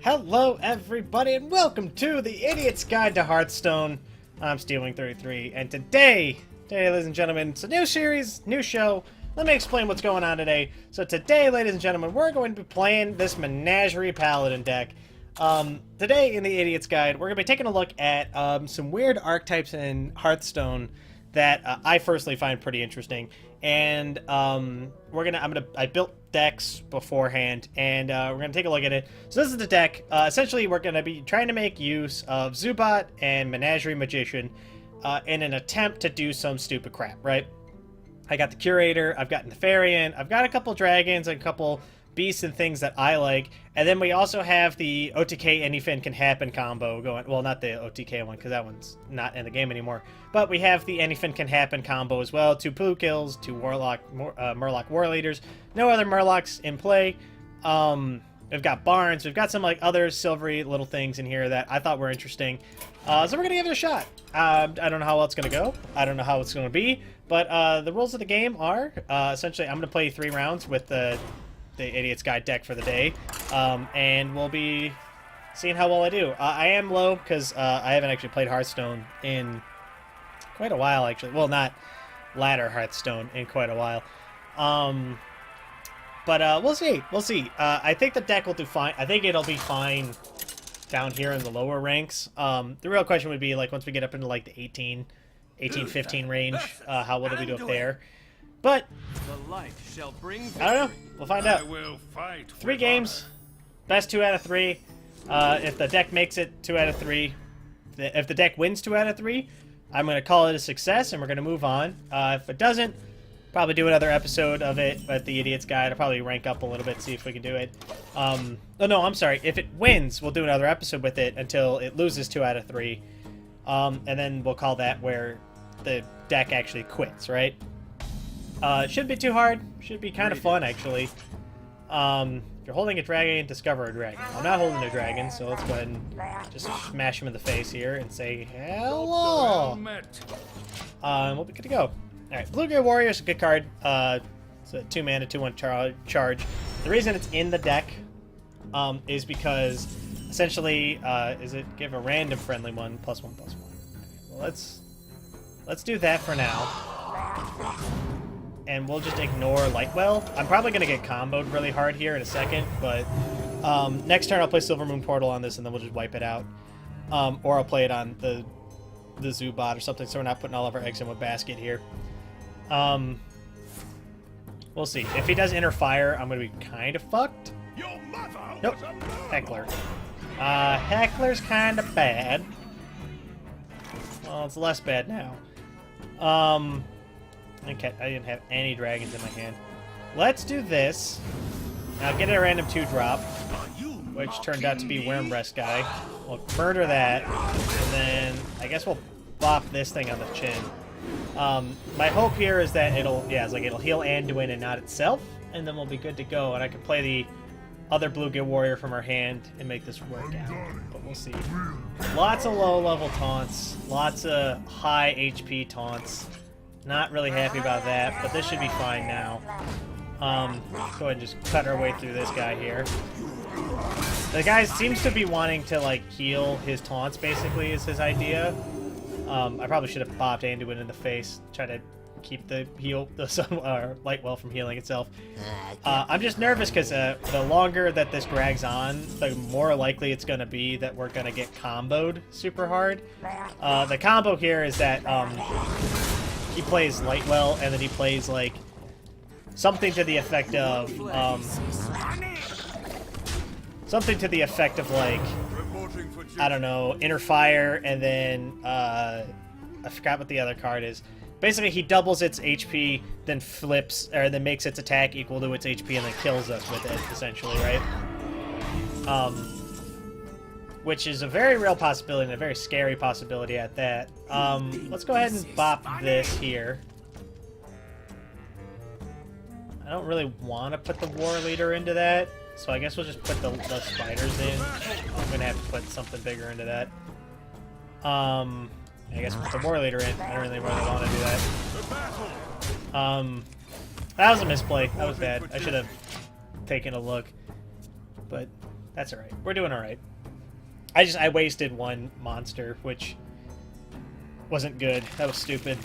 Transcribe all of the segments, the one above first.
Hello everybody and welcome to the Idiot's Guide to Hearthstone. I'm Stealwing33 and today, ladies and gentlemen, it's a new series, new show. Let me explain what's going on today. So today, ladies and gentlemen, we're going to be playing this Menagerie Paladin deck. Today in the Idiot's Guide, we're going to be taking a look at some weird archetypes in Hearthstone that I personally find pretty interesting. And I built decks beforehand, and we're gonna take a look at it. So this is the deck. Essentially, we're gonna be trying to make use of Zubat and Menagerie Magician in an attempt to do some stupid crap, right? I got the Curator, I've got Nefarian, I've got a couple dragons and a couple beasts and things that I like, and then we also have the OTK Anything Can Happen combo going. Well, not the OTK one, because that one's not in the game anymore, but we have the Anything Can Happen combo as well. 2 blue kills, 2 Murloc War Leaders, no other Murlocs in play. We've got Barns, we've got some like other silvery little things in here that I thought were interesting, so we're gonna give it a shot. I don't know how well it's gonna go, I don't know how it's gonna be, but the rules of the game are essentially I'm gonna play 3 rounds with the Idiot's Guide deck for the day, and we'll be seeing how well I do. I am low because I haven't actually played Hearthstone in quite a while, actually. Well, not ladder Hearthstone in quite a while. But we'll see. We'll see. I think the deck will do fine. I think it'll be fine down here in the lower ranks. The real question would be, like, once we get up into, like, the 18, 15 range, how well do we do up there? But the light shall bring I don't know. We'll find out. I will fight 3 games, best 2 out of 3. If the deck makes it 2 out of 3, if the deck wins 2 out of 3, I'm going to call it a success and we're going to move on. If it doesn't, probably do another episode of it at the Idiot's Guide. I'll probably rank up a little bit, see if we can do it. Oh no, I'm sorry. If it wins, we'll do another episode with it until it loses 2 out of 3. And then we'll call that where the deck actually quits, right? Shouldn't be too hard. Should be kind of fun, actually. If you're holding a dragon, discover a dragon. I'm not holding a dragon, so let's go ahead and just smash him in the face here and say hello. We'll be good to go. Alright, Blue-Gray Warrior is a good card. It's a 2 mana, 2/1 charge. The reason it's in the deck is because essentially, is it give a random friendly one +1/+1. Well, let's do that for now. And we'll just ignore Lightwell. I'm probably going to get comboed really hard here in a second, but next turn I'll play Silver Moon Portal on this and then we'll just wipe it out. Or I'll play it on the Zubat or something so we're not putting all of our eggs in one basket here. We'll see. If he does Interfire, I'm going to be kind of fucked. Nope. Heckler. Heckler's kind of bad. Well, it's less bad now. Okay, I didn't have any dragons in my hand. Let's do this. Now get a random 2-drop, which turned out to be Wormrest guy. We'll murder that, and then I guess we'll bop this thing on the chin. My hope here is that it'll heal Anduin and not itself, and then we'll be good to go, and I can play the other Blue-Gray Warrior from our hand and make this work out. But we'll see. Lots of low-level taunts, lots of high HP taunts. Not really happy about that, but this should be fine now. Go ahead and just cut our way through this guy here. The guy seems to be wanting to, like, heal his taunts, basically, is his idea. I probably should have bopped Anduin in the face, try to keep the Lightwell from healing itself. I'm just nervous because the longer that this drags on, the more likely it's going to be that we're going to get comboed super hard. The combo here is that he plays Lightwell, and then he plays, like, something to the effect of, like, I don't know, Interfire, and then, I forgot what the other card is. Basically, he doubles its HP, then flips, or then makes its attack equal to its HP, and then kills us with it, essentially, right? Which is a very real possibility, and a very scary possibility at that. Let's go ahead and bop this here. I don't really want to put the War Leader into that, so I guess we'll just put the spiders in. I'm going to have to put something bigger into that. I guess put the War Leader in. I don't really want to do that. That was a misplay. That was bad. I should have taken a look. But That's alright. We're doing alright. I wasted one monster, which wasn't good. That was stupid.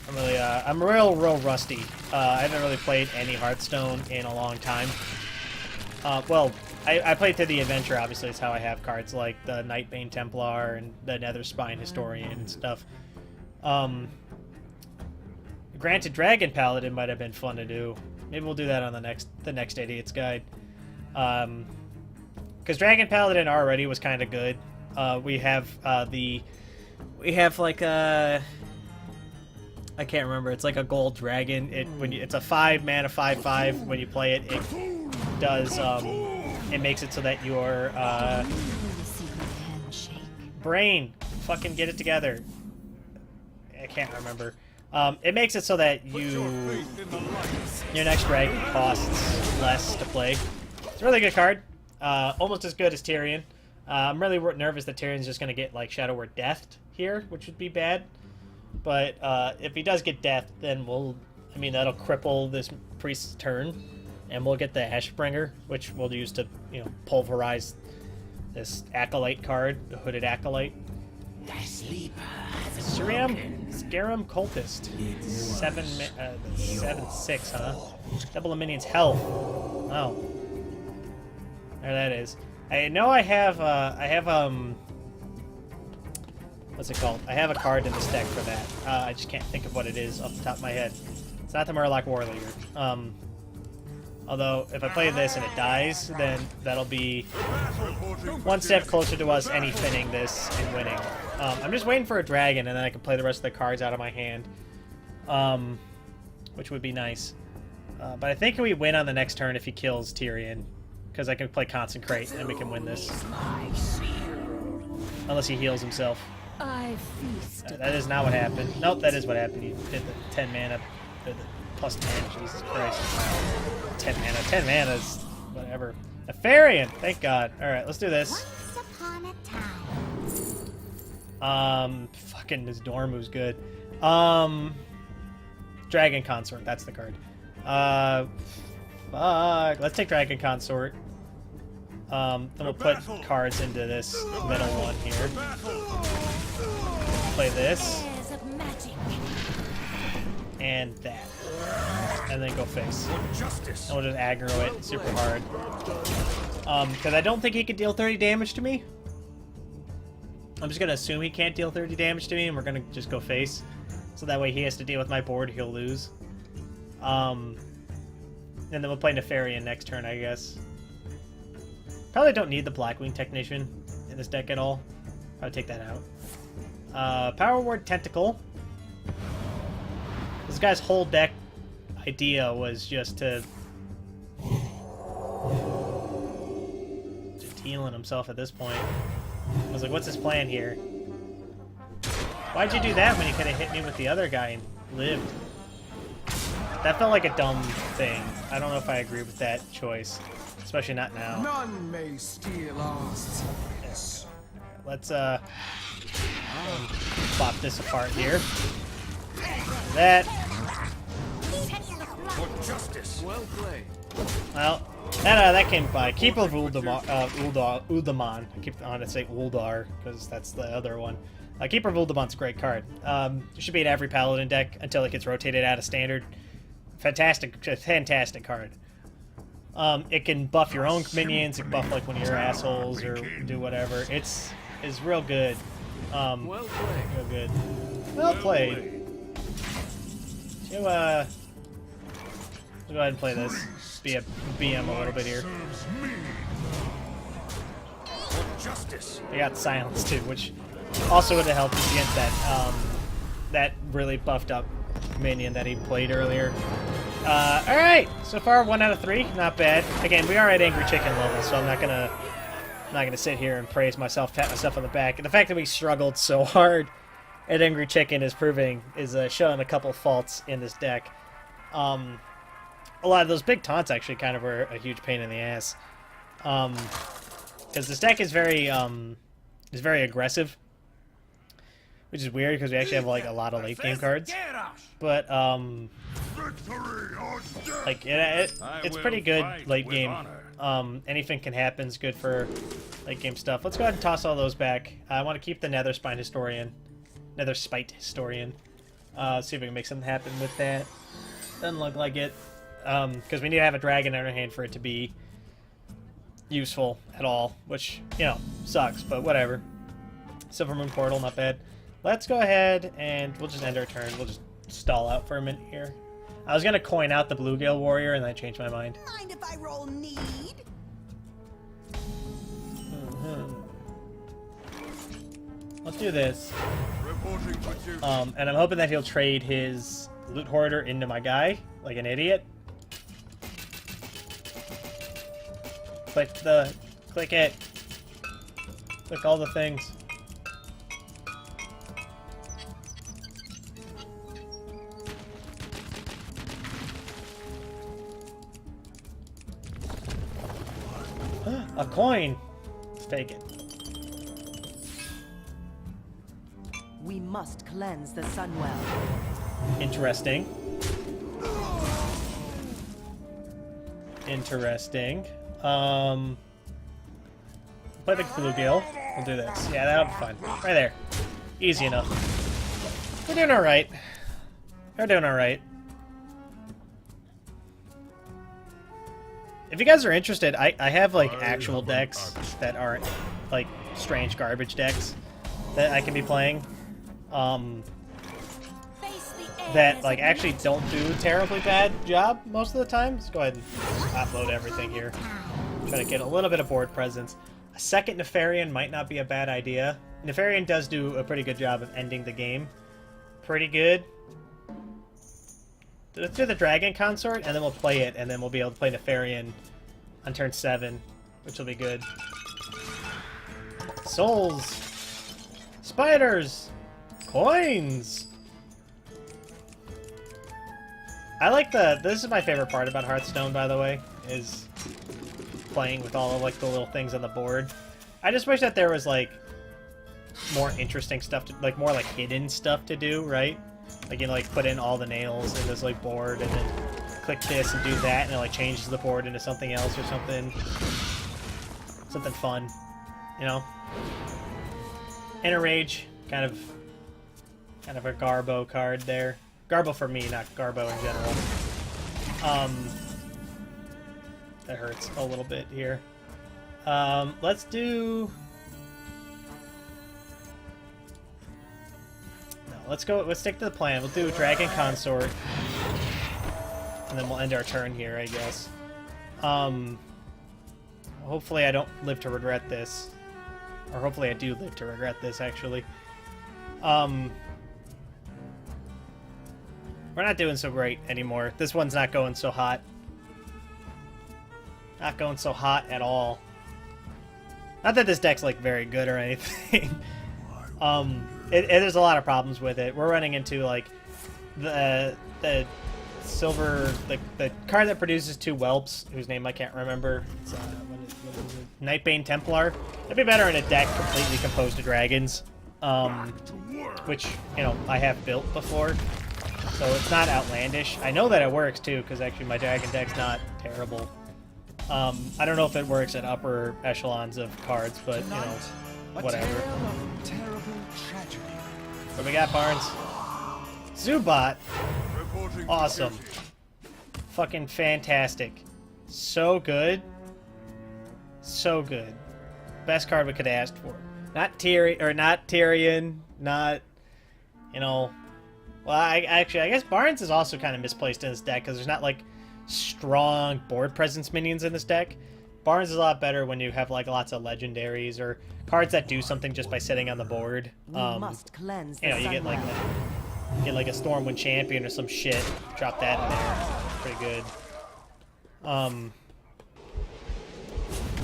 I'm real rusty. I haven't really played any Hearthstone in a long time. Well, I played through the adventure, obviously. It's how I have cards like the Nightbane Templar and the Nether Spine Historian and stuff. Granted, Dragon Paladin might have been fun to do. Maybe we'll do that on the next Idiot's Guide. Because Dragon Paladin already was kind of good. We have like a... I can't remember. It's like a gold dragon. It's a 5-mana 5/5. When you play it, it does it makes it so that your brain fucking get it together. I can't remember. It makes it so that your next dragon costs less to play. It's a really good card. Almost as good as Tyrion. I'm really nervous that Tyrion's just gonna get like Shadow Word Death here, which would be bad. But if he does get death, then that'll cripple this priest's turn, and we'll get the Ashbringer, which we'll use to, pulverize this Acolyte card, the Hooded Acolyte. Scarum Cultist. 7/6, huh? Double a minion's health. Oh. There that is. I know I have what's it called? I have a card in this deck for that. I just can't think of what it is off the top of my head. It's not the Murloc Warleader. Although, if I play this and it dies, then that'll be one step closer to us finning this and winning. I'm just waiting for a dragon, and then I can play the rest of the cards out of my hand. Which would be nice. But I think we win on the next turn if he kills Tyrion. Because I can play Consecrate, and we can win this. Unless he heals himself. That is not what happened. Nope, that is what happened. He did the 10 mana, the plus 10. Jesus Christ. 10 mana. 10 mana is whatever. Nefarian! Thank God. Alright, let's do this. Once upon a time. Fucking this Dormu's good. Dragon Consort, that's the card. Fuck. Let's take Dragon Consort. Then we'll put cards into this middle one here. Play this. And that. And then go face. And we'll just aggro it super hard. Because I don't think he can deal 30 damage to me. I'm just going to assume he can't deal 30 damage to me, and we're going to just go face. So that way he has to deal with my board, he'll lose. And then we'll play Nefarian next turn, I guess. Probably don't need the Blackwing Technician in this deck at all. I'll take that out. Power Word Tentacle. This guy's whole deck idea was just to healing himself at this point. I was like, what's his plan here? Why'd you do that when you could have hit me with the other guy and lived? That felt like a dumb thing. I don't know if I agree with that choice. Especially not now. None may steal our success. Let's pop this apart here. That. For justice. Well played. Well, that came by. Keeper of Uldaman. I keep on to say Uldar because that's the other one. Keeper of Uldaman's a great card. It should be in every Paladin deck until it gets rotated out of Standard. Fantastic card. It can buff your own minions, it can buff like one of your assholes or do whatever. It's real good. Well played. Real good. Well played. So, let's go ahead and play this. Be a BM a little bit here. They got silence too, which also would have helped us against that really buffed up minion that he played earlier. Alright, so far 1 out of 3, not bad. Again, we are at Angry Chicken level, so I'm not gonna sit here and praise myself, pat myself on the back. And the fact that we struggled so hard at Angry Chicken is showing a couple faults in this deck. A lot of those big taunts actually kind of were a huge pain in the ass. Because this deck is very aggressive, which is weird because we actually have like a lot of late game cards. But like it's pretty good late game Anything can happen is good for late game stuff. Let's go ahead and toss all those back. I want to keep the Nether Spite Historian. See if we can make something happen with that. Doesn't look like it. Because we need to have a dragon in our hand for it to be useful at all. Which, you know, sucks, but whatever. Silver Moon Portal, not bad. Let's go ahead and we'll just end our turn. We'll just stall out for a minute here. I was going to coin out the Bluegill Warrior, and then I changed my mind. Mind if I roll need? Let's do this. Reporting for duty. And I'm hoping that he'll trade his Loot Hoarder into my guy, like an idiot. Click it. Click all the things. A coin! Let's take it. We must cleanse the Sunwell. Interesting. Interesting. Play the Bluegill. We'll do this. Yeah, that'll be fun. Right there. Easy enough. We're doing alright. We're doing alright. If you guys are interested, I have like actual decks that aren't like strange garbage decks that I can be playing. That like actually don't do a terribly bad job most of the time. Let's go ahead and upload everything here. Try to get a little bit of board presence. A second Nefarian might not be a bad idea. Nefarian does do a pretty good job of ending the game. Pretty good. Let's do the Dragon Consort, and then we'll play it, and then we'll be able to play Nefarian on turn 7, which will be good. Souls! Spiders! Coins! I like this is my favorite part about Hearthstone, by the way, is playing with all of, like, the little things on the board. I just wish that there was, like, more interesting stuff, like, more, like, hidden stuff to do, right? Like, you know, like, put in all the nails in this, like, board, and then click this and do that, and it, like, changes the board into something else or something. Something fun, you know? Inner Rage, kind of a Garbo card there. Garbo for me, not Garbo in general. That hurts a little bit here. Let's do... Let's stick to the plan. We'll do Dragon Consort. And then we'll end our turn here, I guess. Hopefully I don't live to regret this. Or hopefully I do live to regret this, actually. We're not doing so great anymore. This one's not going so hot. Not going so hot at all. Not that this deck's, like, very good or anything. There's a lot of problems with it. We're running into, like, the silver, the card that produces 2 whelps, whose name I can't remember. It's, what is it? Nightbane Templar. It'd be better in a deck completely composed of dragons, which, you know, I have built before. So it's not outlandish. I know that it works, too, because actually my dragon deck's not terrible. I don't know if it works at upper echelons of cards, but, you know, whatever. What we got, Barnes? Zubat. Awesome. Fucking fantastic. So good. So good. Best card we could have asked for. Not Tyrion, not, you know... Well, I guess Barnes is also kind of misplaced in this deck, because there's not, like, strong board presence minions in this deck. Barnes is a lot better when you have, like, lots of legendaries, or cards that do something just by sitting on the board. Must cleanse you know, you get, like, a Stormwind Champion or some shit. Drop that in there. Pretty good.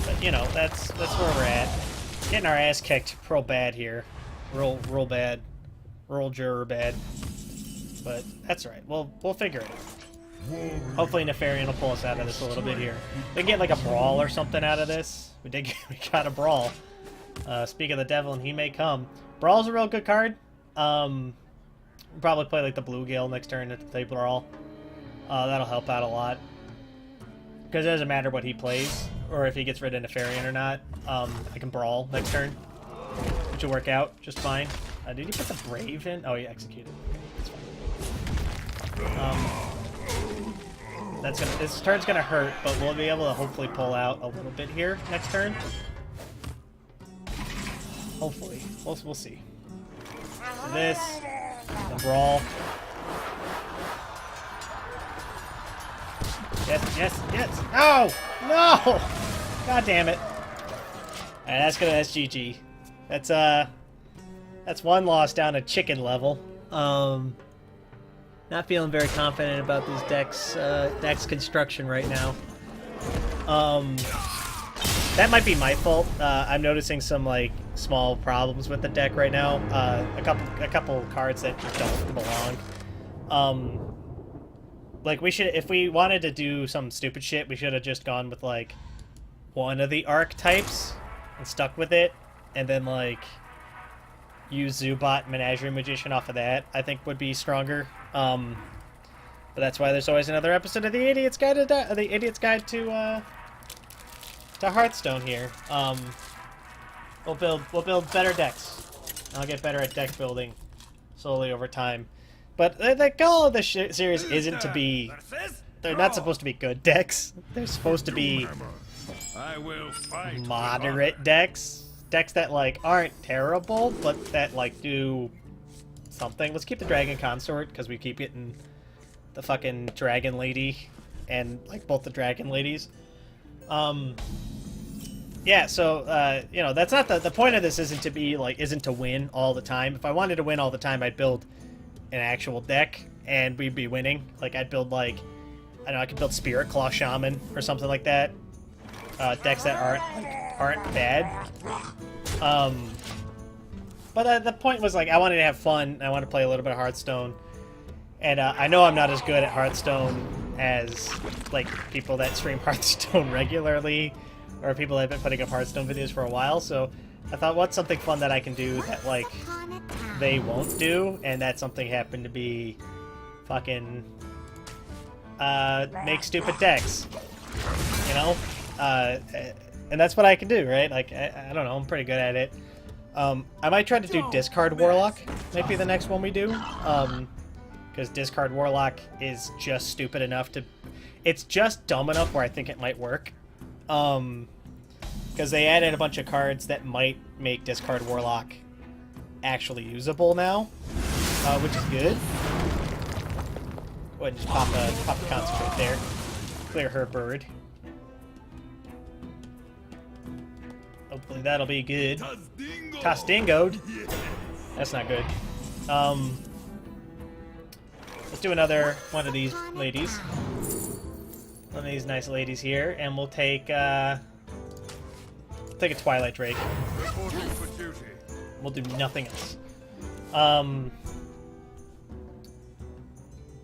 But, you know, that's where we're at. Getting our ass kicked real bad here. Real bad. Real juror bad. But that's alright. We'll figure it out. Hopefully Nefarian will pull us out of this a little bit here. We get like a brawl or something out of this. We got a brawl. Speak of the devil, and he may come. Brawl's a real good card. We'll probably play like the Bluegill next turn at the play Brawl. That'll help out a lot. Because it doesn't matter what he plays. or if he gets rid of Nefarian or not. I can Brawl next turn, which will work out just fine. Did he put the Brave in? Oh, he executed. That's fine. This turn's gonna hurt, but we'll be able to hopefully pull out a little bit here next turn. Hopefully, we'll see. So this, the Brawl. Yes. No! No! God damn it. Alright, that's GG. That's one loss down to chicken level. Not feeling very confident about this deck's construction right now. That might be my fault. I'm noticing some like small problems with the deck right now. A couple cards that just don't belong. Like if we wanted to do some stupid shit, we should have just gone with like one of the archetypes and stuck with it, and then like use Zubat Menagerie Magician off of that. I think would be stronger. But that's why there's always another episode of the Idiot's Guide to Hearthstone here. We'll build better decks. I'll get better at deck building slowly over time. But the goal of this series isn't to be... They're not supposed to be good decks. They're supposed to be moderate decks. Decks that, like, aren't terrible, but that, like, do something. Let's keep the Dragon Consort, because we keep getting the fucking Dragon Lady and, like, both the Dragon Ladies. Yeah, so, you know, that's not the point of this isn't to win all the time. If I wanted to win all the time, I'd build an actual deck, and we'd be winning. Like, I'd build, like, I don't know, I could build Spirit Claw Shaman or something like that. Decks that aren't bad. But the point was, like, I wanted to have fun. I wanted to play a little bit of Hearthstone. And I know I'm not as good at Hearthstone as, like, people that stream Hearthstone regularly, or people that have been putting up Hearthstone videos for a while, so I thought, what's something fun that I can do that, like, they won't do? And that something happened to be fucking make stupid decks, you know? And that's what I can do, right? Like, I don't know, I'm pretty good at it. I might try to do Discard Warlock, might be the next one we do, because Discard Warlock is just stupid enough to... It's just dumb enough where I think it might work. Because they added a bunch of cards that might make Discard Warlock actually usable now, which is good. Go ahead and just pop a Concentrate there. Clear her bird. Hopefully that'll be good. Toss-dingoed. That's not good. Let's do another one of these ladies. One of these nice ladies here, and we'll take a Twilight Drake. We'll do nothing else.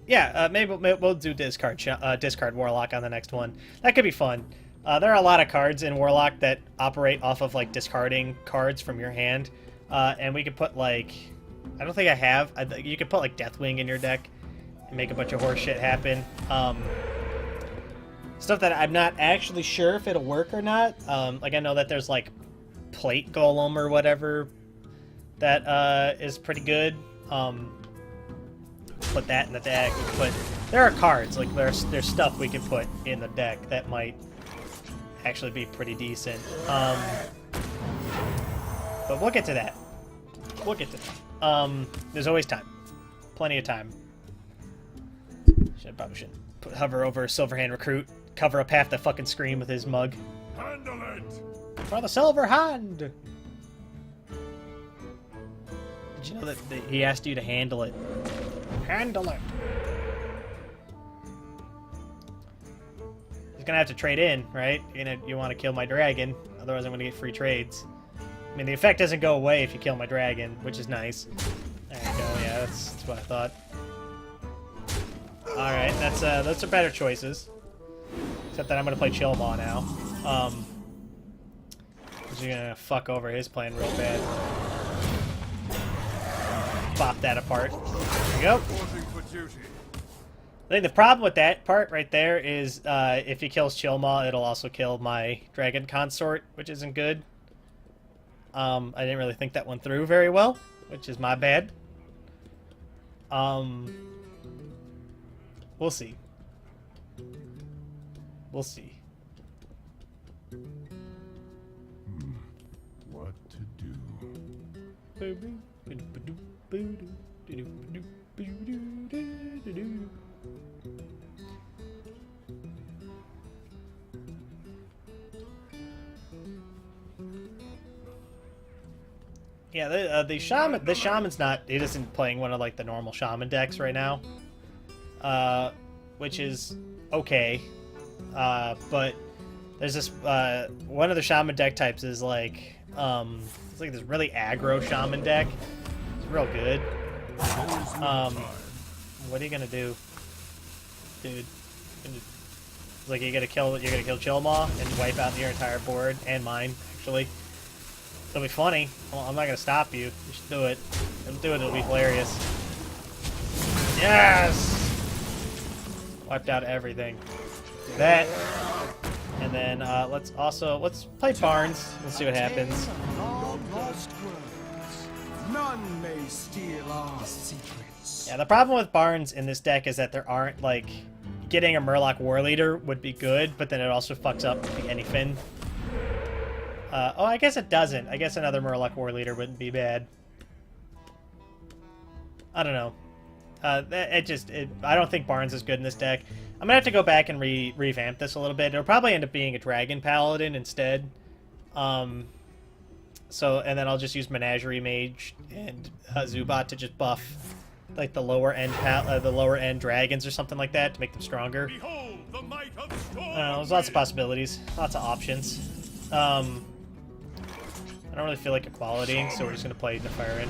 Yeah, maybe we'll do Discard Warlock on the next one. That could be fun. There are a lot of cards in Warlock that operate off of, like, discarding cards from your hand. And we could put, like... I don't think I have. You could put, like, Deathwing in your deck and make a bunch of horse shit happen. Stuff that I'm not actually sure if it'll work or not. Like, I know that there's, like, Plate Golem or whatever that is pretty good. Put that in the deck. There are cards, like, there's stuff we can put in the deck that might actually be pretty decent. But we'll get to that. There's always time. Plenty of time. Probably should hover over Silverhand Recruit, cover up half the fucking screen with his mug. Handle it! For the Silver Hand! Did you know that he asked you to handle it? Handle it! He's gonna have to trade in, right? You want to kill my dragon, otherwise I'm gonna get free trades. I mean, the effect doesn't go away if you kill my dragon, which is nice. There you go, yeah, that's what I thought. Alright, those are better choices. Except that I'm gonna play Chill Maw now. He's gonna fuck over his plan real bad. Bop that apart. There we go. I think the problem with that part right there is if he kills Chillmaw, it'll also kill my dragon consort, which isn't good. I didn't really think that one through very well, which is my bad. We'll see. We'll see. What to do? Yeah, the shaman. The shaman's not. It isn't playing one of like the normal shaman decks right now, which is okay. But there's this one of the shaman deck types is like it's like this really aggro shaman deck. It's real good. What are you gonna do, dude? It's like you're gonna kill Chillmaw and wipe out your entire board and mine actually. It'll be funny. Well, I'm not gonna stop you. You should do it. It'll be hilarious. Yes! Wiped out everything. Do that. And then let's play Barnes. Let's see what happens. None may steal our secrets. Yeah, the problem with Barnes in this deck is that there aren't like getting a Murloc War Leader would be good, but then it also fucks up the Anyfin. Oh, I guess it doesn't. I guess another Murloc War Leader wouldn't be bad. I don't know. I don't think Barnes is good in this deck. I'm gonna have to go back and revamp this a little bit. It'll probably end up being a Dragon Paladin instead. And then I'll just use Menagerie Mage and Zubat to just buff like the lower end dragons or something like that to make them stronger. Behold the might of storm. There's lots of possibilities, lots of options. I don't really feel like equality, so we're just gonna play the Fire in.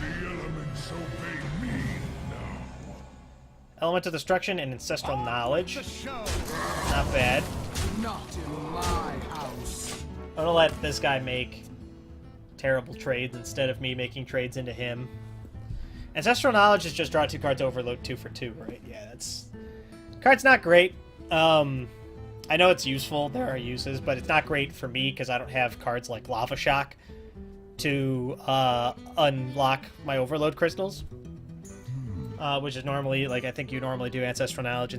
Element of Destruction and Ancestral Knowledge. Not bad. Not in my house. I'm gonna let this guy make terrible trades instead of me making trades into him. Ancestral Knowledge is just draw 2 cards, overload 2 for 2, right? Yeah, that's... Card's not great. I know it's useful, there are uses, but it's not great for me because I don't have cards like Lava Shock to unlock my overload crystals. Which is normally, like, I think you normally do Ancestral Knowledge,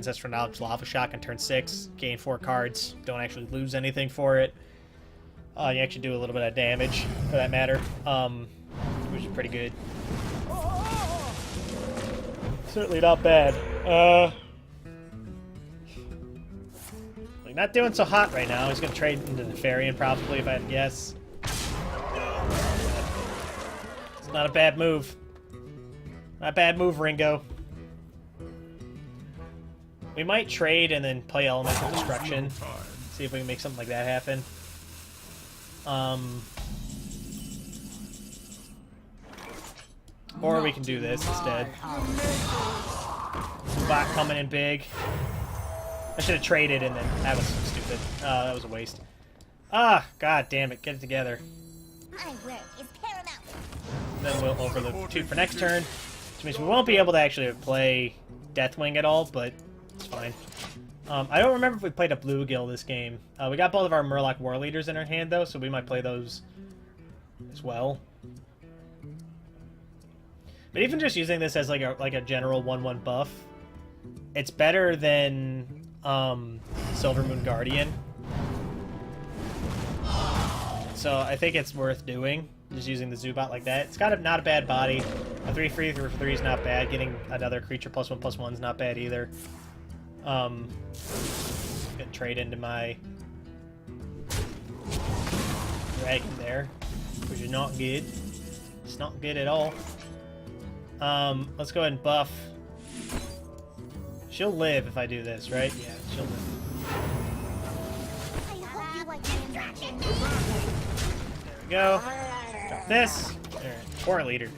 Lava Shock on turn 6, gain 4 cards, don't actually lose anything for it. You actually do a little bit of damage, for that matter, which is pretty good. Certainly not bad. Like, not doing so hot right now. He's gonna trade into the Nefarian probably, if I had to guess. It's not a bad move. Not a bad move, Ringo. We might trade and then play Elemental Destruction. See if we can make something like that happen. Or we can do this instead. Bot coming in big. I should have traded and then that was stupid. That was a waste. Ah, god damn it, get it together. My work is paramount. Then we'll overload 2 for next turn. Which means we won't be able to actually play Deathwing at all, but it's fine. I don't remember if we played a Bluegill this game. We got both of our Murloc War Leaders in our hand, though, so we might play those as well. But even just using this as like a general 1/1 buff, it's better than Silver Moon Guardian. So I think it's worth doing, just using the Zubat like that. It's got not a bad body. A 3/3 is not bad. Getting another creature +1/+1 is not bad either. Gonna trade into my dragon there, which is not good. It's not good at all. Let's go ahead and buff. She'll live if I do this, right? Yeah, she'll live. I hope you like my instruction. There we go. Drop this. Alright, War Leader.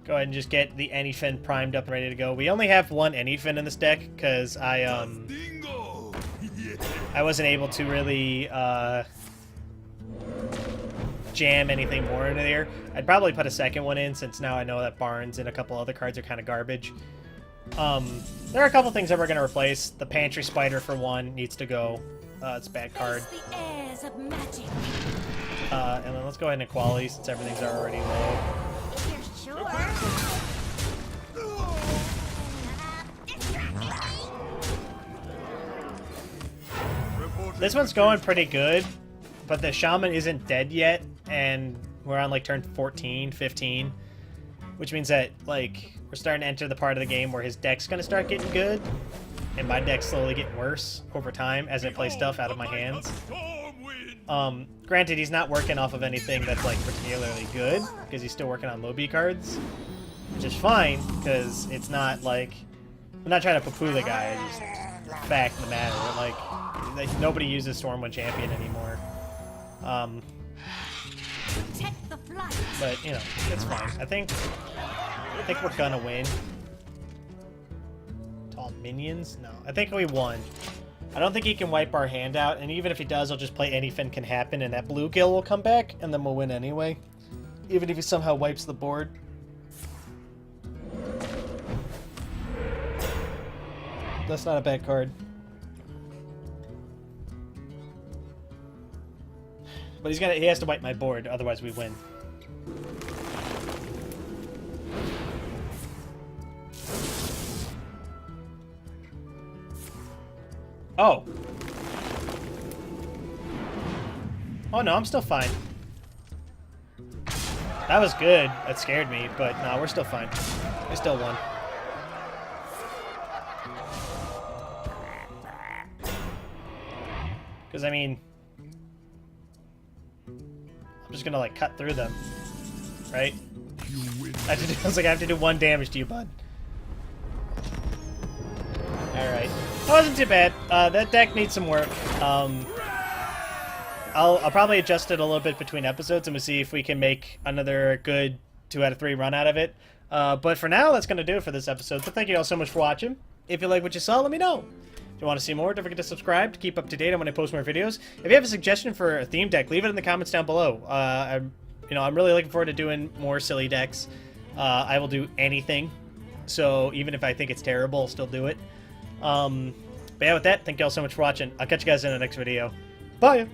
Go ahead and just get the Anyfin primed up and ready to go. We only have one Anyfin in this deck because I wasn't able to really jam anything more into there. I'd probably put a second one in since now I know that Barnes and a couple other cards are kind of garbage. There are a couple things that we're going to replace. The Pantry Spider, for one, needs to go. It's a bad card. The airs of magic. And then let's go ahead and equality since everything's already low. If you're sure. This one's going pretty good, but the Shaman isn't dead yet, and we're on like turn 14, 15, which means that like we're starting to enter the part of the game where his deck's going to start getting good, and my deck's slowly getting worse over time as I play stuff out of my hands. Granted, he's not working off of anything that's like particularly good, because he's still working on low B cards, which is fine, because it's not like, I'm not trying to poo-poo the guy, it's just fact of the matter, like nobody uses Stormwind Champion anymore. Protect the flight. But, you know, it's fine. I think we're gonna win. Tall minions? No. I think we won. I don't think he can wipe our hand out, and even if he does, I'll just play anything can happen, and that bluegill will come back, and then we'll win anyway. Even if he somehow wipes the board. That's not a bad card. But he has to wipe my board, otherwise we win. Oh. Oh no, I'm still fine. That was good. That scared me, but no, we're still fine. We still won. Because, I mean, I'm just gonna, like, cut through them. Right? I was like, I have to do 1 damage to you, bud. Alright. That wasn't too bad. That deck needs some work. I'll probably adjust it a little bit between episodes, and we'll see if we can make another good 2 out of 3 run out of it. But for now, that's gonna do it for this episode. So thank you all so much for watching. If you like what you saw, let me know. If you want to see more, don't forget to subscribe to keep up to date on when I post more videos. If you have a suggestion for a theme deck, leave it in the comments down below. I'm really looking forward to doing more silly decks. I will do anything. So even if I think it's terrible, I'll still do it. But yeah, with that, thank you all so much for watching. I'll catch you guys in the next video. Bye!